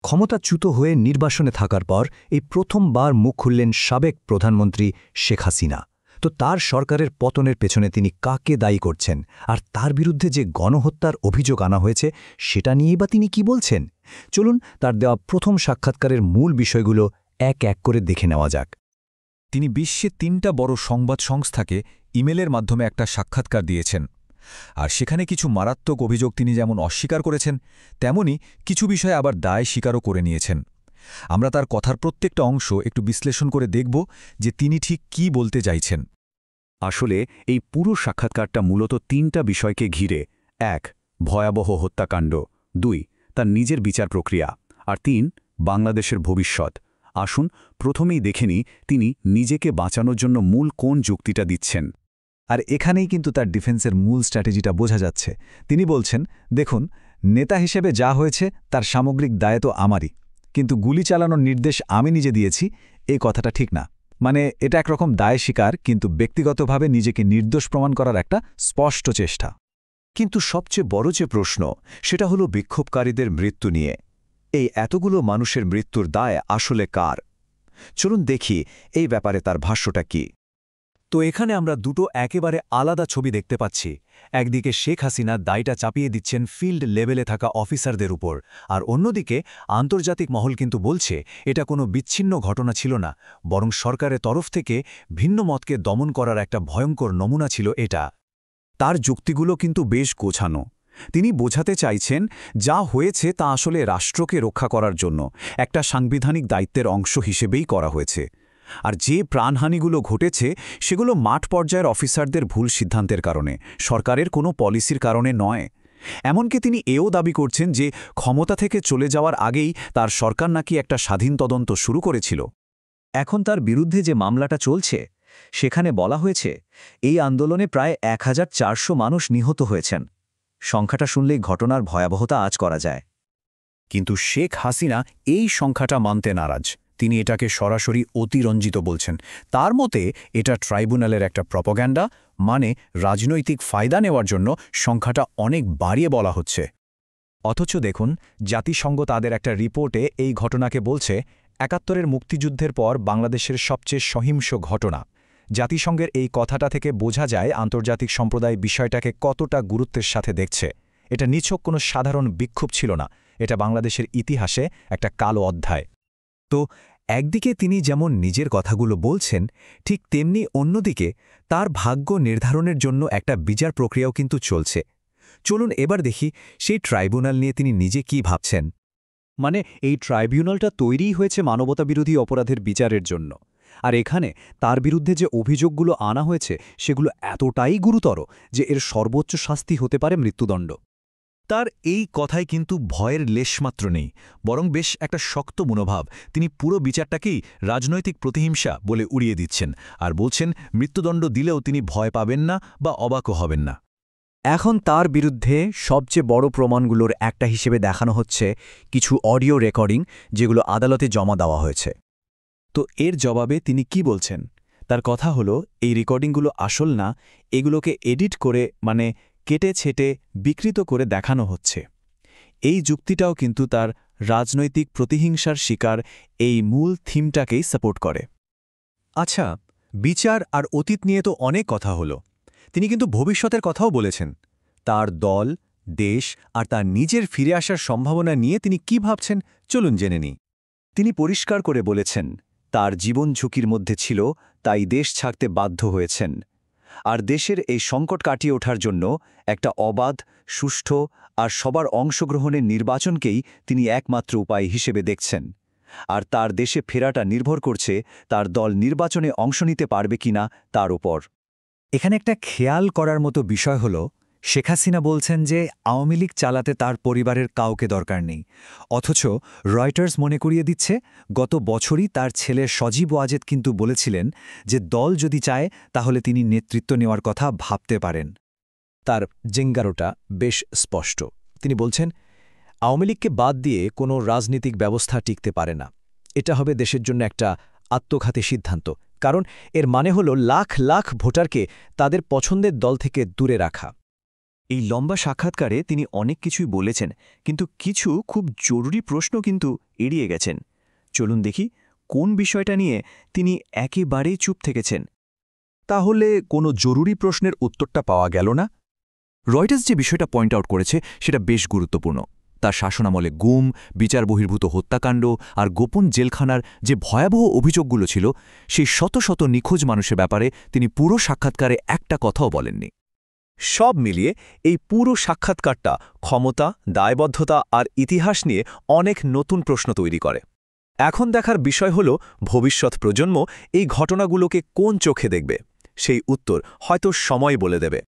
ক্ষমতাচ্যুত হয়ে নির্বাসনে থাকার পর এই প্রথমবার মুখ খুললেন সাবেক প্রধানমন্ত্রী শেখ হাসিনা। তো তার সরকারের পতনের পেছনে তিনি কাকে দায়ী করছেন, আর তার বিরুদ্ধে যে গণহত্যার অভিযোগ আনা হয়েছে সেটা নিয়েই বা তিনি কি বলছেন? চলুন তার দেওয়া প্রথম সাক্ষাৎকারের মূল বিষয়গুলো এক এক করে দেখে নেওয়া যাক। তিনি বিশ্বে ৩টা বড় সংবাদ সংস্থাকে ইমেলের মাধ্যমে একটা সাক্ষাৎকার দিয়েছেন, আর সেখানে কিছু মারাত্মক অভিযোগ তিনি যেমন অস্বীকার করেছেন, তেমনি কিছু বিষয়ে আবার দায় স্বীকারও করে নিয়েছেন। আমরা তার কথার প্রত্যেকটা অংশ একটু বিশ্লেষণ করে দেখব যে তিনি ঠিক কী বলতে চাইছেন। আসলে এই পুরো সাক্ষাৎকারটা মূলত ৩টা বিষয়কে ঘিরে: ১. ভয়াবহ হত্যাকাণ্ড, ২. তার নিজের বিচার প্রক্রিয়া, আর ৩. বাংলাদেশের ভবিষ্যৎ। আসুন প্রথমেই দেখে নিই তিনি নিজেকে বাঁচানোর জন্য মূল কোন যুক্তিটা দিচ্ছেন। আর এখানেই কিন্তু তার ডিফেন্সের মূল স্ট্র্যাটেজিটা বোঝা যাচ্ছে। তিনি বলছেন, দেখুন, নেতা হিসেবে যা হয়েছে তার সামগ্রিক দায় তো আমারই, কিন্তু গুলি চালানোর নির্দেশ আমি নিজে দিয়েছি, এই কথাটা ঠিক না। মানে এটা একরকম দায় স্বীকার, কিন্তু ব্যক্তিগতভাবে নিজেকে নির্দোষ প্রমাণ করার একটা স্পষ্ট চেষ্টা। কিন্তু সবচেয়ে বড় যে প্রশ্ন, সেটা হলো বিক্ষোভকারীদের মৃত্যু নিয়ে। এই এতগুলো মানুষের মৃত্যুর দায় আসলে কার? চলুন দেখি এই ব্যাপারে তার ভাষ্যটা কি। তো এখানে আমরা দুটো একেবারে আলাদা ছবি দেখতে পাচ্ছি। একদিকে শেখ হাসিনা দায়টা চাপিয়ে দিচ্ছেন ফিল্ড লেভেলে থাকা অফিসারদের উপর, আর অন্যদিকে আন্তর্জাতিক মহল কিন্তু বলছে এটা কোনো বিচ্ছিন্ন ঘটনা ছিল না, বরং সরকারের তরফ থেকে ভিন্ন মতকে দমন করার একটা ভয়ঙ্কর নমুনা ছিল এটা। তার যুক্তিগুলো কিন্তু বেশ গোছানো। তিনি বোঝাতে চাইছেন যা হয়েছে তা আসলে রাষ্ট্রকে রক্ষা করার জন্য একটা সাংবিধানিক দায়িত্বের অংশ হিসেবেই করা হয়েছে। আর যে প্রাণহানিগুলো ঘটেছে সেগুলো মাঠ পর্যায়ের অফিসারদের ভুল সিদ্ধান্তের কারণে, সরকারের কোনো পলিসির কারণে নয়। এমনকি তিনি এও দাবি করছেন যে ক্ষমতা থেকে চলে যাওয়ার আগেই তার সরকার নাকি একটা স্বাধীন তদন্ত শুরু করেছিল। এখন তার বিরুদ্ধে যে মামলাটা চলছে সেখানে বলা হয়েছে এই আন্দোলনে প্রায় ১,৪০০ মানুষ নিহত হয়েছেন। সংখ্যাটা শুনলেই ঘটনার ভয়াবহতা আঁচ করা যায়। কিন্তু শেখ হাসিনা এই সংখ্যাটা মানতে নারাজ। তিনি এটাকে সরাসরি অতিরঞ্জিত বলছেন। তার মতে এটা ট্রাইব্যুনালের একটা প্রপাগান্ডা, মানে রাজনৈতিক ফায়দা নেওয়ার জন্য সংখ্যাটা অনেক বাড়িয়ে বলা হচ্ছে। অথচ দেখুন, জাতিসংঘ তাদের একটা রিপোর্টে এই ঘটনাকে বলছে ৭১-এর মুক্তিযুদ্ধের পর বাংলাদেশের সবচেয়ে সহিংস ঘটনা। জাতিসংঘের এই কথাটা থেকে বোঝা যায় আন্তর্জাতিক সম্প্রদায় বিষয়টাকে কতটা গুরুত্বের সাথে দেখছে। এটা নিছক কোনো সাধারণ বিক্ষোভ ছিল না, এটা বাংলাদেশের ইতিহাসে একটা কালো অধ্যায়। তো একদিকে তিনি যেমন নিজের কথাগুলো বলছেন, ঠিক তেমনি অন্যদিকে তার ভাগ্য নির্ধারণের জন্য একটা বিচার প্রক্রিয়াও কিন্তু চলছে। চলুন এবার দেখি সেই ট্রাইব্যুনাল নিয়ে তিনি নিজে কি ভাবছেন। মানে এই ট্রাইব্যুনালটা তৈরিই হয়েছে মানবতাবিরোধী অপরাধের বিচারের জন্য, আর এখানে তার বিরুদ্ধে যে অভিযোগগুলো আনা হয়েছে সেগুলো এতটাই গুরুতর যে এর সর্বোচ্চ শাস্তি হতে পারে মৃত্যুদণ্ড। তার এই কথায় কিন্তু ভয়ের লেশমাত্র নেই, বরং বেশ একটা শক্ত মনোভাব। তিনি পুরো বিচারটাকেই রাজনৈতিক প্রতিহিংসা বলে উড়িয়ে দিচ্ছেন, আর বলছেন মৃত্যুদণ্ড দিলেও তিনি ভয় পাবেন না বা অবাকও হবেন না। এখন তার বিরুদ্ধে সবচেয়ে বড় প্রমাণগুলোর একটা হিসেবে দেখানো হচ্ছে কিছু অডিও রেকর্ডিং, যেগুলো আদালতে জমা দেওয়া হয়েছে। তো এর জবাবে তিনি কি বলছেন? তার কথা হলো এই রেকর্ডিংগুলো আসল না, এগুলোকে এডিট করে, মানে কেটে ছেটে বিকৃত করে দেখানো হচ্ছে। এই যুক্তিটাও কিন্তু তার রাজনৈতিক প্রতিহিংসার শিকার এই মূল থিমটাকেই সাপোর্ট করে। আচ্ছা, বিচার আর অতীত নিয়ে তো অনেক কথা হলো। তিনি কিন্তু ভবিষ্যতের কথাও বলেছেন। তার দল, দেশ আর তার নিজের ফিরে আসার সম্ভাবনা নিয়ে তিনি কি ভাবছেন, চলুন জেনে নিই। তিনি পরিষ্কার করে বলেছেন তার জীবন ঝুঁকির মধ্যে ছিল, তাই দেশ ছাড়তে বাধ্য হয়েছেন। আর দেশের এই সংকট কাটিয়ে ওঠার জন্য একটা অবাধ, সুষ্ঠু আর সবার অংশগ্রহণের নির্বাচনকেই তিনি একমাত্র উপায় হিসেবে দেখছেন। আর তার দেশে ফেরাটা নির্ভর করছে তার দল নির্বাচনে অংশ নিতে পারবে কিনা তার উপর। এখানে একটা খেয়াল করার মতো বিষয় হল, শেখ হাসিনা বলছেন যে আওয়ামী লীগ চালাতে তার পরিবারের কাউকে দরকার নেই, অথচ রয়টার্স মনে করিয়ে দিচ্ছে গত বছরই তার ছেলে সজীব ওয়াজেদ কিন্তু বলেছিলেন যে দল যদি চায় তাহলে তিনি নেতৃত্ব নেওয়ার কথা ভাবতে পারেন। তার জেঙ্গারোটা বেশ স্পষ্ট। তিনি বলছেন আওয়ামী লীগকে বাদ দিয়ে কোনো রাজনীতিক ব্যবস্থা টিকতে পারে না। এটা হবে দেশের জন্য একটা আত্মঘাতী সিদ্ধান্ত, কারণ এর মানে হল লাখ লাখ ভোটারকে তাদের পছন্দের দল থেকে দূরে রাখা। এই লম্বা সাক্ষাৎকারে তিনি অনেক কিছুই বলেছেন, কিন্তু কিছু খুব জরুরি প্রশ্ন কিন্তু এড়িয়ে গেছেন। চলুন দেখি কোন বিষয়টা নিয়ে তিনি একেবারেই চুপ থেকেছেন। তাহলে কোনো জরুরি প্রশ্নের উত্তরটা পাওয়া গেল না? রয়টার্স যে বিষয়টা পয়েন্ট আউট করেছে সেটা বেশ গুরুত্বপূর্ণ। তার শাসনামলে গুম, বিচার বহির্ভূত হত্যাকাণ্ড আর গোপন জেলখানার যে ভয়াবহ অভিযোগগুলো ছিল, সেই শত শত নিখোঁজ মানুষের ব্যাপারে তিনি পুরো সাক্ষাৎকারে একটা কথাও বলেননি। সব মিলিয়ে এই পুরো সাক্ষাৎকারটা ক্ষমতা, দায়বদ্ধতা আর ইতিহাস নিয়ে অনেক নতুন প্রশ্ন তৈরি করে। এখন দেখার বিষয় হল ভবিষ্যৎ প্রজন্ম এই ঘটনাগুলোকে কোন চোখে দেখবে। সেই উত্তর হয়তো সময় বলে দেবে।